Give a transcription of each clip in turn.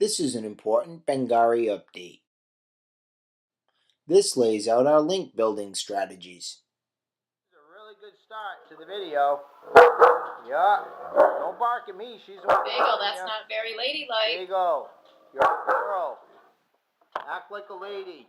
This is an important Bangari update. This lays out our link building strategies. This is a really good start to the video. Yeah, don't bark at me. She's Bagel, that's not very ladylike. Bagel, you're a girl. Act like a lady.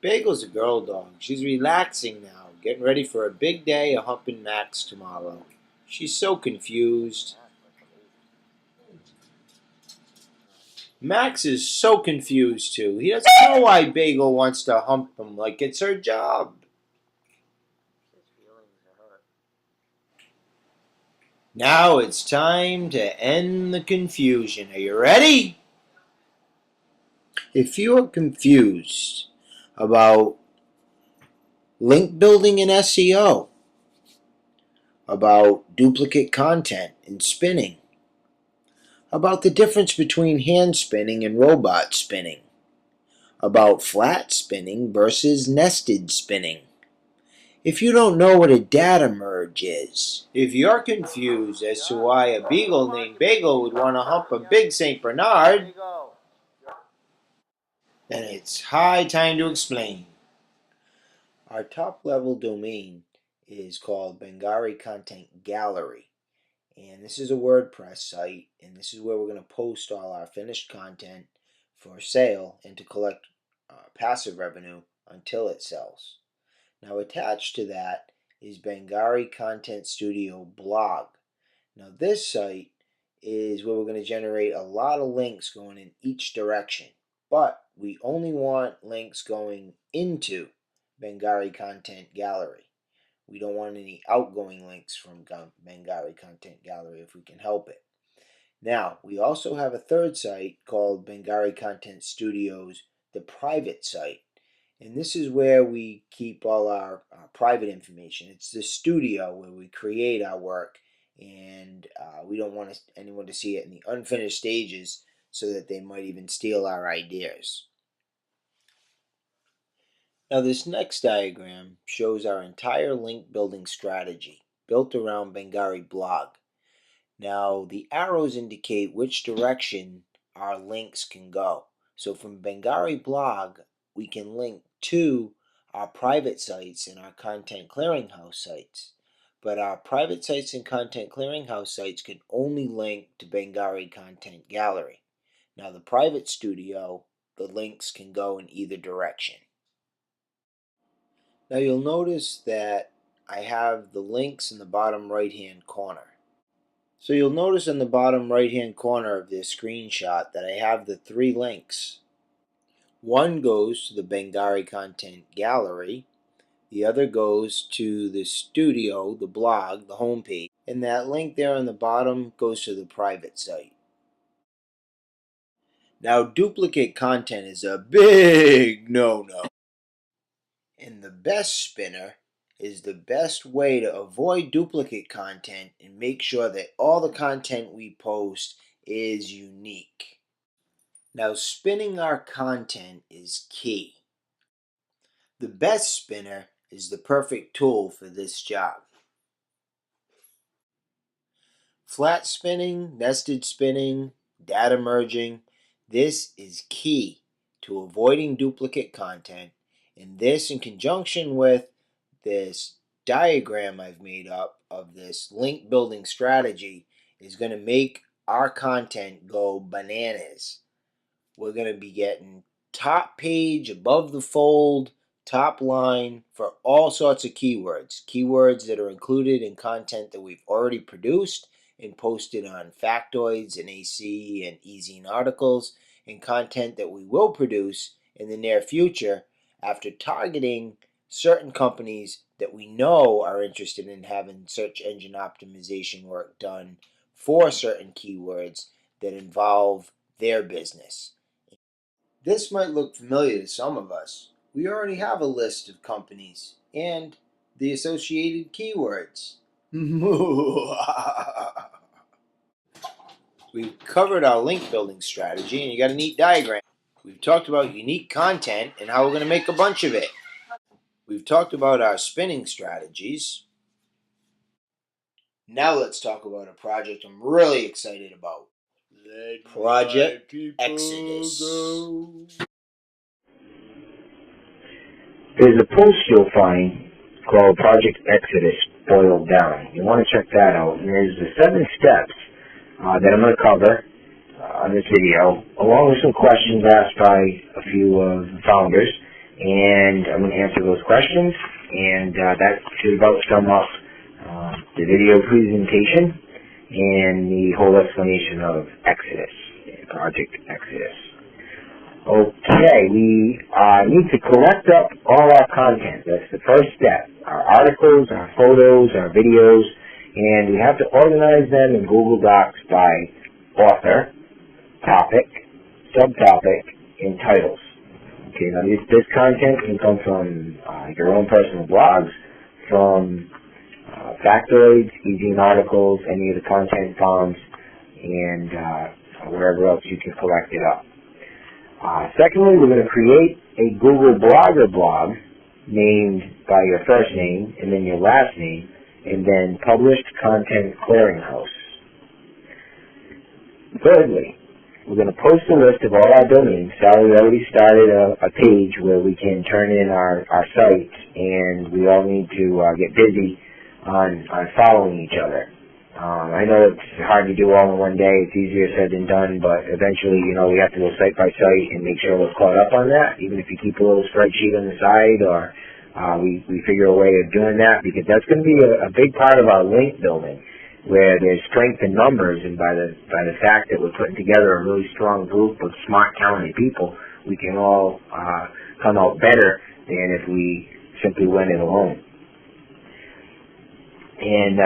Bagel's a girl dog. She's relaxing now, getting ready for a big day of humping Max tomorrow. She's so confused. Max is so confused too. He doesn't know why Bagel wants to hump him like it's her job. His feelings are hurt. Now it's time to end the confusion. Are you ready? If you are confused about link building and SEO, about duplicate content and spinning, about the difference between hand spinning and robot spinning, about flat spinning versus nested spinning. If you don't know what a data merge is, if you're confused as to why a beagle named Bagel would want to hump a big St. Bernard, then it's high time to explain. Our top level domain is called Bangari Content Gallery. And this is a WordPress site, and this is where we're going to post all our finished content for sale and to collect passive revenue until it sells. Now attached to that is Bangari Content Studio blog. Now this site is where we're going to generate a lot of links going in each direction, but we only want links going into Bangari Content Gallery. We don't want any outgoing links from Bangari Content Gallery if we can help it. Now, we also have a third site called Bangari Content Studios, the private site. And this is where we keep all our private information. It's the studio where we create our work, and we don't want anyone to see it in the unfinished stages so that they might even steal our ideas. Now this next diagram shows our entire link building strategy built around Bangari blog. Now the arrows indicate which direction our links can go. So from Bangari blog, we can link to our private sites and our content clearinghouse sites. But our private sites and content clearinghouse sites can only link to Bangari Content Gallery. Now the private studio, the links can go in either direction. Now you'll notice that I have the links in the bottom right hand corner. So you'll notice in the bottom right hand corner of this screenshot that I have the 3 links. One goes to the Bangari Content Gallery, the other goes to the studio, the blog, the homepage, and that link there on the bottom goes to the private site. Now duplicate content is a big no-no. And the best spinner is the best way to avoid duplicate content and make sure that all the content we post is unique. Now spinning our content is key. The best spinner is the perfect tool for this job. Flat spinning, nested spinning, data merging, this is key to avoiding duplicate content, and this in conjunction with this diagram I've made up of this link building strategy is going to make our content go bananas. We're going to be getting top page, above the fold, top line for all sorts of keywords. Keywords that are included in content that we've already produced and posted on Factoids and AC and eZine articles, and content that we will produce in the near future after targeting certain companies that we know are interested in having search engine optimization work done for certain keywords that involve their business. This might look familiar to some of us. We already have a list of companies and the associated keywords. We've covered our link building strategy, and you got a neat diagram. We've talked about unique content and how we're going to make a bunch of it. We've talked about our spinning strategies. Now let's talk about a project I'm really excited about. Project Exodus. There's a post you'll find called Project Exodus Boiled Down. You want to check that out. And there's the 7 steps that I'm going to cover on this video, along with some questions asked by a few of the founders. And I'm going to answer those questions. And that should about sum up the video presentation and the whole explanation of Exodus, Project Exodus. Okay, we need to collect up all our content. That's the first step. Our articles, our photos, our videos, and we have to organize them in Google Docs by author, topic, subtopic, and titles. Okay, now this content can come from your own personal blogs, from factoids, e.g. articles, any of the content farms, and wherever else you can collect it up. Secondly, we're going to create a Google Blogger blog named by your first name and then your last name, and then Published Content Clearinghouse. Thirdly, we're going to post a list of all our domains. Sally already started a page where we can turn in our sites, and we all need to get busy on following each other. I know it's hard to do all in one day. It's easier said than done, but eventually, we have to go site by site and make sure we're caught up on that, even if you keep a little spreadsheet on the side, or we figure a way of doing that, because that's going to be a big part of our link building, where there's strength in numbers, and by the fact that we're putting together a really strong group of smart, talented people, we can all come out better than if we simply went it alone. And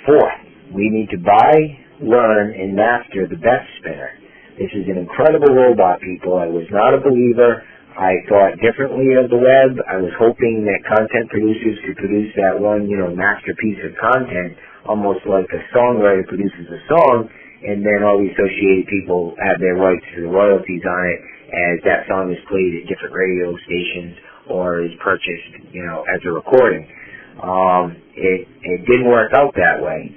fourth, we need to buy, learn, and master the best spinner. This is an incredible robot, people. I was not a believer. I thought differently of the web. I was hoping that content producers could produce that one, masterpiece of content, almost like a songwriter produces a song, and then all the associated people have their rights to the royalties on it as that song is played at different radio stations or is purchased, as a recording. It didn't work out that way.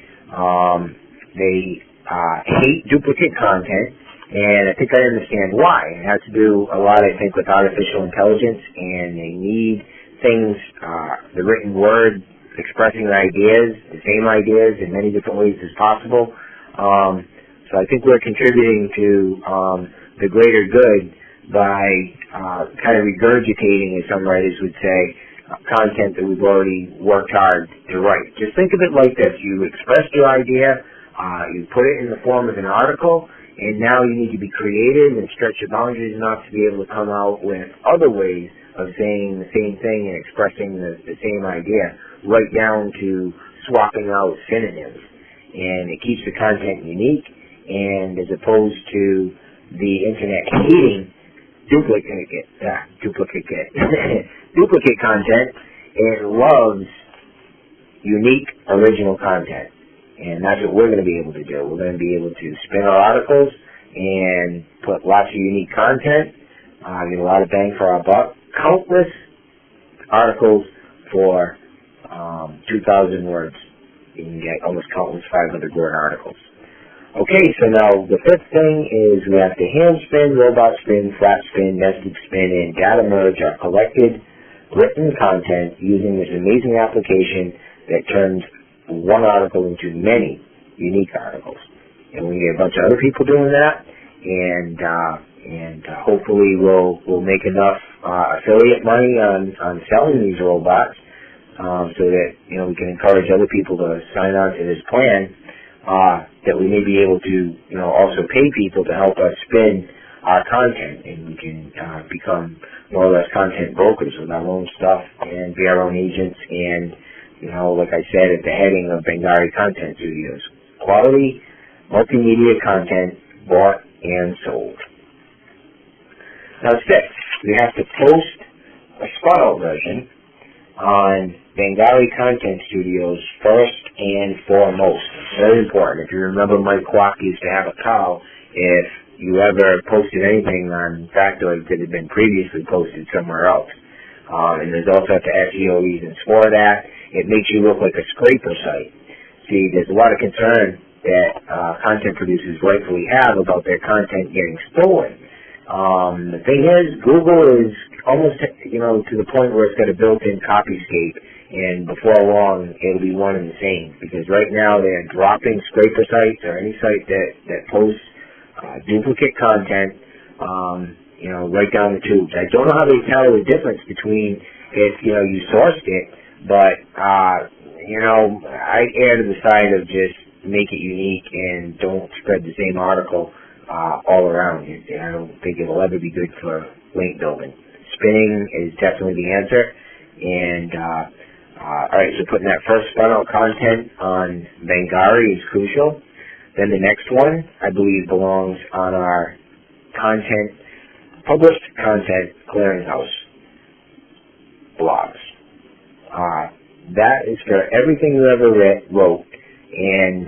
They hate duplicate content, and I think I understand why. It has to do a lot, I think, with artificial intelligence, and they need things, the written word expressing ideas, the same ideas in many different ways as possible. So I think we're contributing to the greater good by kind of regurgitating, as some writers would say, content that we've already worked hard to write. Just think of it like this. You expressed your idea, you put it in the form of an article, and now you need to be creative and stretch your boundaries enough to be able to come out with other ways of saying the same thing and expressing the same idea, right down to swapping out synonyms. And it keeps the content unique, and as opposed to the internet hating duplicate content, it loves unique, original content. And that's what we're going to be able to do. We're going to be able to spin our articles and put lots of unique content, get a lot of bang for our buck. Countless articles for 2,000 words. You can get almost countless 500-word articles. Okay, so now the fifth thing is we have to hand spin, robot spin, flat spin, nested spin, and data merge our collected written content using this amazing application that turns one article into many unique articles. And we get a bunch of other people doing that, and hopefully we'll make enough affiliate money on selling these robots, so that we can encourage other people to sign on to this plan. That we may be able to, also pay people to help us spin our content, and we can become more or less content brokers with our own stuff and be our own agents. And, like I said at the heading of Bangari Content Studios, quality multimedia content bought and sold. Now, sixth, we have to post a spot-out version on Bangari Content Studios first and foremost. It's very important. If you remember, Mike Kwok used to have a cow if you ever posted anything on factoids that had been previously posted somewhere else. And there's all sorts of SEO reasons for that. It makes you look like a scraper site. See, there's a lot of concern that content producers rightfully have about their content getting stolen. The thing is, Google is almost, to the point where it's got a built-in copyscape, and before long, it'll be one and the same, because right now they're dropping scraper sites or any site that posts duplicate content, right down the tubes. I don't know how they tell the difference between if, you sourced it, but, I err to the side of just make it unique and don't spread the same article all around. I don't think it'll ever be good for link building. Spinning is definitely the answer. And, alright, so putting that first spun out content on Bangari is crucial. Then the next one, I believe, belongs on our published content clearinghouse blogs. That is for everything you ever wrote, and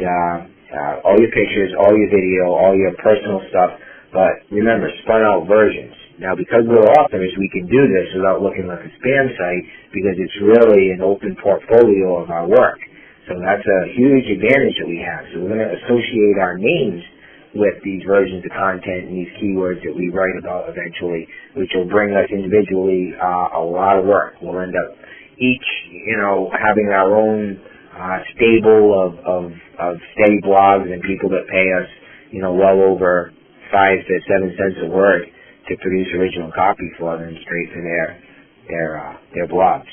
all your pictures, all your video, all your personal stuff, but remember, spun out versions. Now, because we're authors, we can do this without looking like a spam site, because it's really an open portfolio of our work. So that's a huge advantage that we have. So we're going to associate our names with these versions of content and these keywords that we write about eventually, which will bring us individually a lot of work. We'll end up each, having our own stable of steady blogs and people that pay us, well over 5 to 7 cents a word to produce original copy for them straight to their blogs.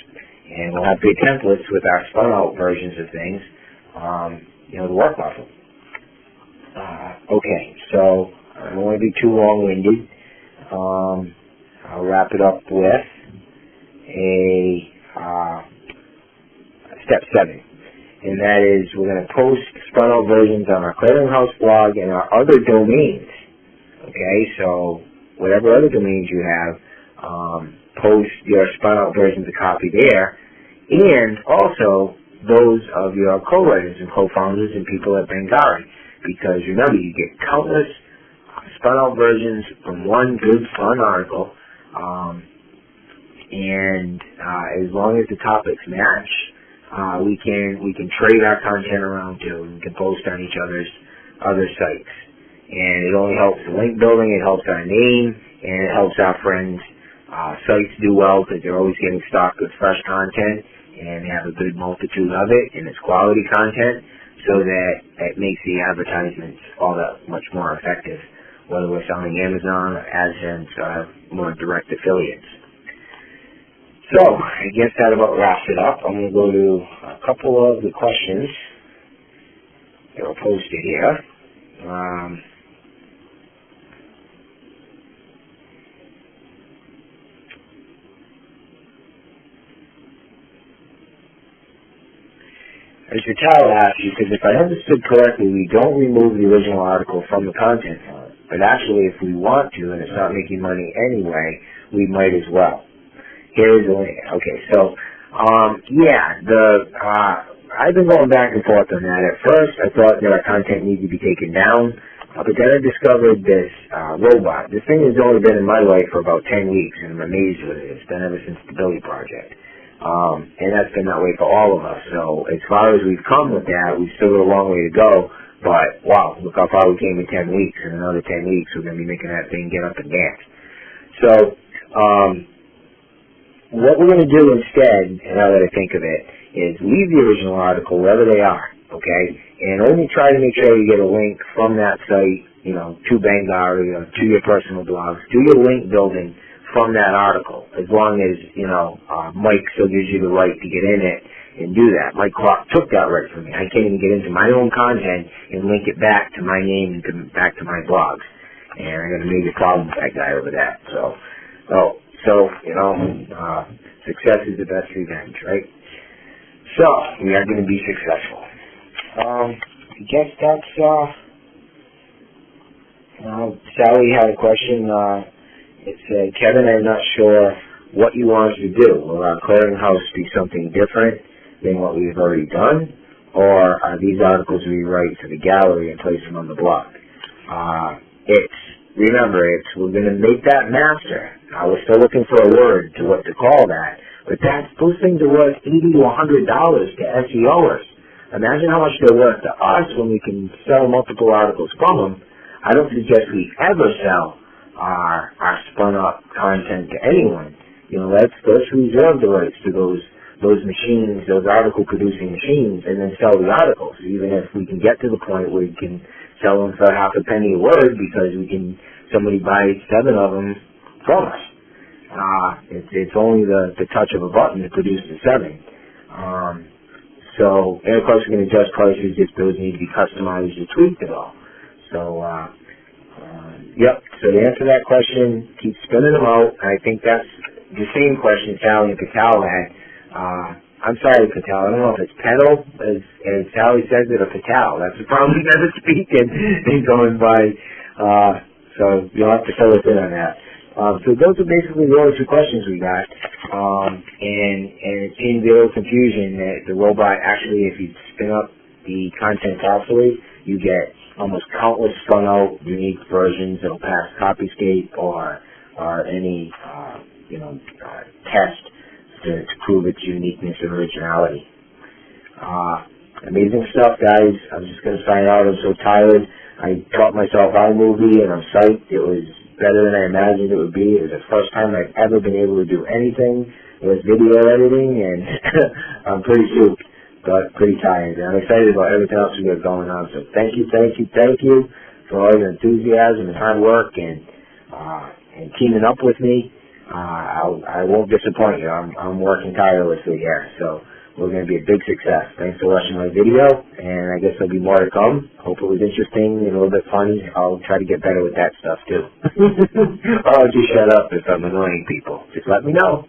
And we'll have big templates with our spun out versions of things, to work off of. Okay, so I don't want to be too long-winded. I'll wrap it up with step 7, and that is we're going to post spun out versions on our clearinghouse blog and our other domains. Okay, so whatever other domains you have, post your spun out versions of copy there, and also those of your co-writers and co-founders and people at Bangari. Because remember, you get countless spun out versions from one good fun article, and as long as the topics match, we can trade our content around too, and we can post on each other's other sites. And it only helps the link building, it helps our name, and it helps our friends' sites do well, because they're always getting stocked with fresh content, and they have a good multitude of it, and it's quality content, so that it makes the advertisements all that much more effective, whether we're selling Amazon or AdSense or more direct affiliates. So, I guess that about wraps it up. I'm going to go to a couple of the questions that were posted here. As Vital asked, he says, if I understood correctly, we don't remove the original article from the content file, but actually if we want to and it's not making money anyway, we might as well. Here's the link. Okay, so, I've been going back and forth on that. At first, I thought that our content needed to be taken down, but then I discovered this robot. This thing has only been in my life for about 10 weeks, and I'm amazed with it. It's been ever since the Billy Project. And that's been that way for all of us. So as far as we've come with that, we've still got a long way to go. But wow, look how far we came in 10 weeks. In another 10 weeks, we're going to be making that thing get up and dance. So what we're going to do instead, and now that I think of it, is leave the original article wherever they are, okay? And only try to make sure you get a link from that site, to Bangari or to your personal blogs. Do your link building from that article, as long as, Mike still gives you the right to get in it and do that. Mike Clark took that right from me. I can't even get into my own content and link it back to my name and back to my blogs. And I got a major problem with that guy over that. Success is the best revenge, right? So, we are going to be successful. I guess that's, Sally had a question, it said, Kevin, I'm not sure what you want us to do. Will our clearinghouse be something different than what we've already done? Or are these articles we write to the gallery and place them on the blog? We're going to make that master. We're still looking for a word to call that. But those things are worth $80 to $100 to SEOers. imagine how much they're worth to us when we can sell multiple articles from them. I don't suggest we ever sell our spun up content to anyone. You know, let's reserve the rights to those machines, those article producing machines, and then sell the articles. Even if we can get to the point where we can sell them for half a penny a word because somebody buys 7 of them from us. It's only the touch of a button to produce the 7. So, and of course we can adjust prices if those need to be customized or tweaked at all. So, yep, so to answer that question, keep spinning them out. I think that's the same question Sally and Patel had. I'm sorry, Patel, I don't know if it's Petal, as Sally says it, or Patel. That's the problem we never speak and going by. So you'll have to fill us in on that. So those are basically the only 2 questions we got. And it seemed a little confusion that the robot actually, if you spin up the content properly, you get almost countless spun out unique versions that'll pass Copyscape or any test to prove its uniqueness and originality. Amazing stuff, guys. I'm just going to sign out. I'm so tired. I taught myself iMovie, and I'm psyched. It was better than I imagined it would be. It was the first time I've ever been able to do anything with video editing, and I'm pretty souped, but pretty tired. And I'm excited about everything else we got going on. So thank you for all your enthusiasm and hard work and teaming up with me. I won't disappoint you. I'm working tirelessly here, so we're going to be a big success. Thanks for watching my video, and I guess there'll be more to come. Hope it was interesting and a little bit funny. I'll try to get better with that stuff, too. Or I'll just shut up if I'm annoying people. Just let me know.